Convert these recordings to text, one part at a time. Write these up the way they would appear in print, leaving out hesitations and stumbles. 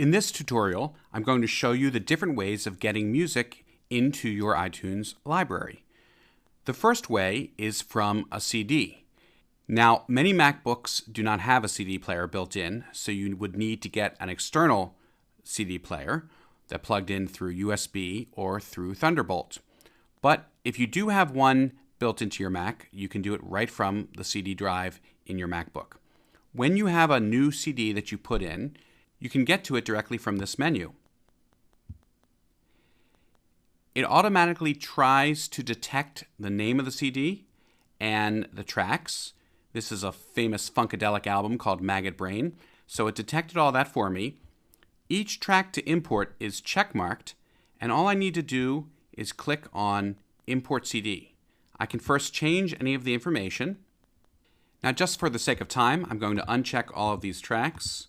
In this tutorial, I'm going to show you the different ways of getting music into your iTunes library. The first way is from a CD. Now, many MacBooks do not have a CD player built in, so you would need to get an external CD player that plugged in through USB or through Thunderbolt. But if you do have one built into your Mac, you can do it right from the CD drive in your MacBook. When you have a new CD that you put in, you can get to it directly from this menu. It automatically tries to detect the name of the CD and the tracks. This is a famous Funkadelic album called Maggot Brain, so it detected all that for me. Each track to import is checkmarked, and all I need to do is click on Import CD. I can first change any of the information. Now, just for the sake of time, I'm going to uncheck all of these tracks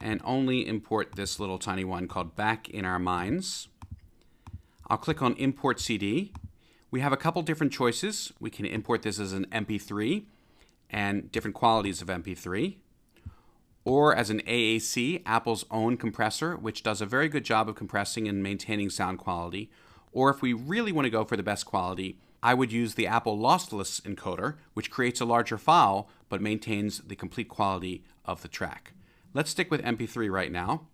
and only import this little tiny one called Back in Our Minds. I'll click on Import CD. We have a couple different choices. We can import this as an MP3 and different qualities of MP3, or as an AAC, Apple's own compressor, which does a very good job of compressing and maintaining sound quality. Or if we really want to go for the best quality, I would use the Apple lossless encoder, which creates a larger file but maintains the complete quality of the track. Let's stick with MP3 right now,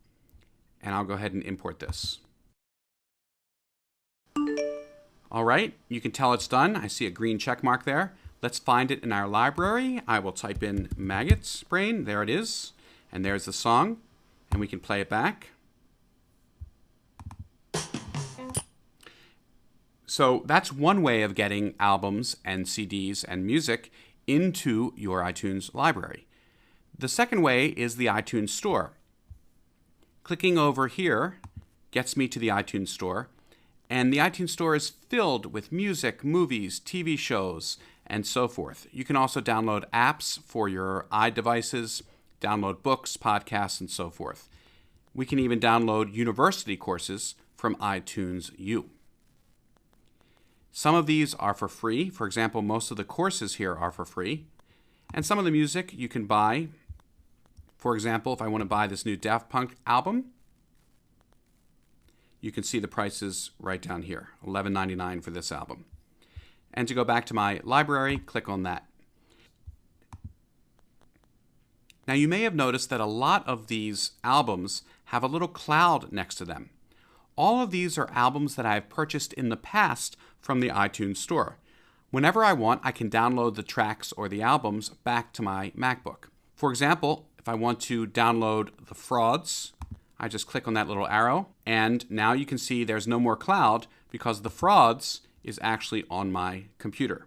and I'll go ahead and import this. All right, you can tell it's done. I see a green check mark there. Let's find it in our library. I will type in Maggot Brain. There it is. And there's the song, and we can play it back. So that's one way of getting albums and CDs and music into your iTunes library. The second way is the iTunes Store. Clicking over here gets me to the iTunes Store, and the iTunes Store is filled with music, movies, TV shows, and so forth. You can also download apps for your iDevices, download books, podcasts, and so forth. We can even download university courses from iTunes U. Some of these are for free. For example, most of the courses here are for free. And some of the music you can buy. For example, if I want to buy this new Daft Punk album, you can see the prices right down here, $11.99 for this album. And to go back to my library, click on that. Now, you may have noticed that a lot of these albums have a little cloud next to them. All of these are albums that I have purchased in the past from the iTunes Store. Whenever I want, I can download the tracks or the albums back to my MacBook. For example, if I want to download The Frauds, I just click on that little arrow, and now you can see there's no more cloud because The Frauds is actually on my computer.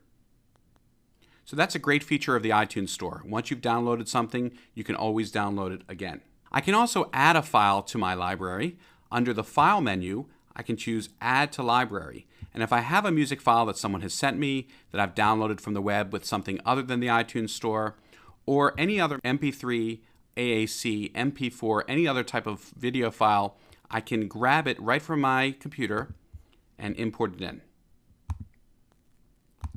So that's a great feature of the iTunes Store. Once you've downloaded something, you can always download it again. I can also add a file to my library. Under the File menu, I can choose Add to Library. And if I have a music file that someone has sent me that I've downloaded from the web with something other than the iTunes Store, or any other MP3, AAC, MP4, any other type of video file, I can grab it right from my computer and import it in.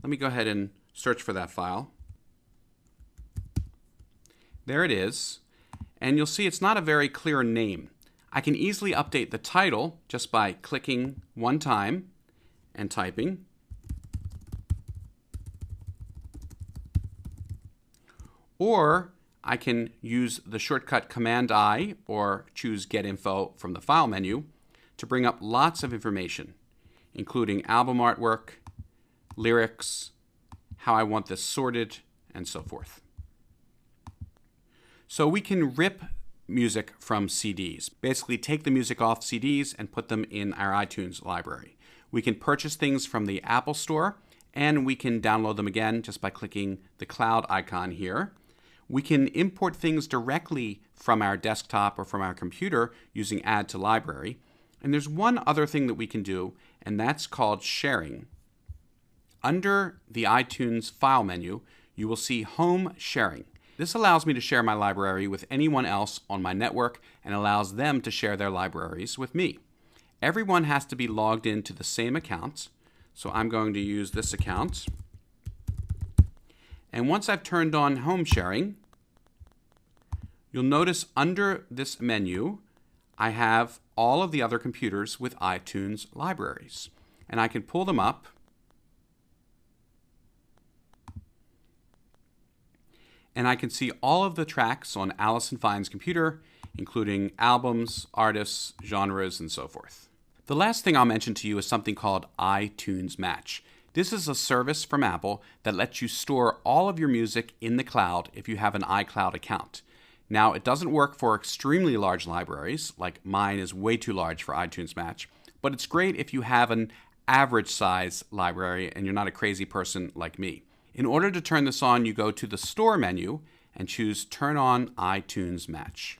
Let me go ahead and search for that file. There it is. And you'll see it's not a very clear name. I can easily update the title just by clicking one time and typing. Or I can use the shortcut Command-I or choose Get Info from the File menu to bring up lots of information, including album artwork, lyrics, how I want this sorted, and so forth. So we can rip music from CDs. Basically take the music off CDs and put them in our iTunes library. We can purchase things from the Apple Store, and we can download them again just by clicking the cloud icon here. We can import things directly from our desktop or from our computer using Add to Library. And there's one other thing that we can do, and that's called sharing. Under the iTunes File menu, you will see Home Sharing. This allows me to share my library with anyone else on my network and allows them to share their libraries with me. Everyone has to be logged into the same account, so I'm going to use this account. And once I've turned on home sharing, you'll notice under this menu, I have all of the other computers with iTunes libraries. And I can pull them up. And I can see all of the tracks on Alison Fine's computer, including albums, artists, genres, and so forth. The last thing I'll mention to you is something called iTunes Match. This is a service from Apple that lets you store all of your music in the cloud if you have an iCloud account. Now, it doesn't work for extremely large libraries, like mine is way too large for iTunes Match, but it's great if you have an average size library and you're not a crazy person like me. In order to turn this on, you go to the Store menu and choose Turn on iTunes Match.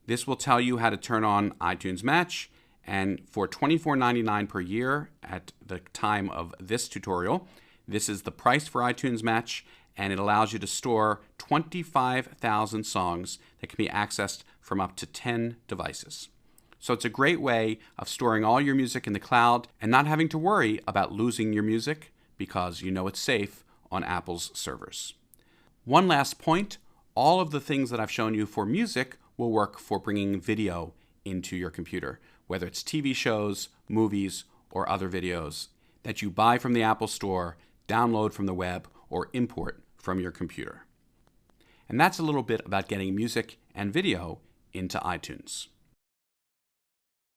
This will tell you how to turn on iTunes Match, and for $24.99 per year at the time of this tutorial, this is the price for iTunes Match, and it allows you to store 25,000 songs that can be accessed from up to 10 devices. So it's a great way of storing all your music in the cloud and not having to worry about losing your music because you know it's safe on Apple's servers. One last point, all of the things that I've shown you for music will work for bringing video into your computer, whether it's TV shows, movies, or other videos that you buy from the Apple Store, download from the web, or import from your computer. And that's a little bit about getting music and video into iTunes.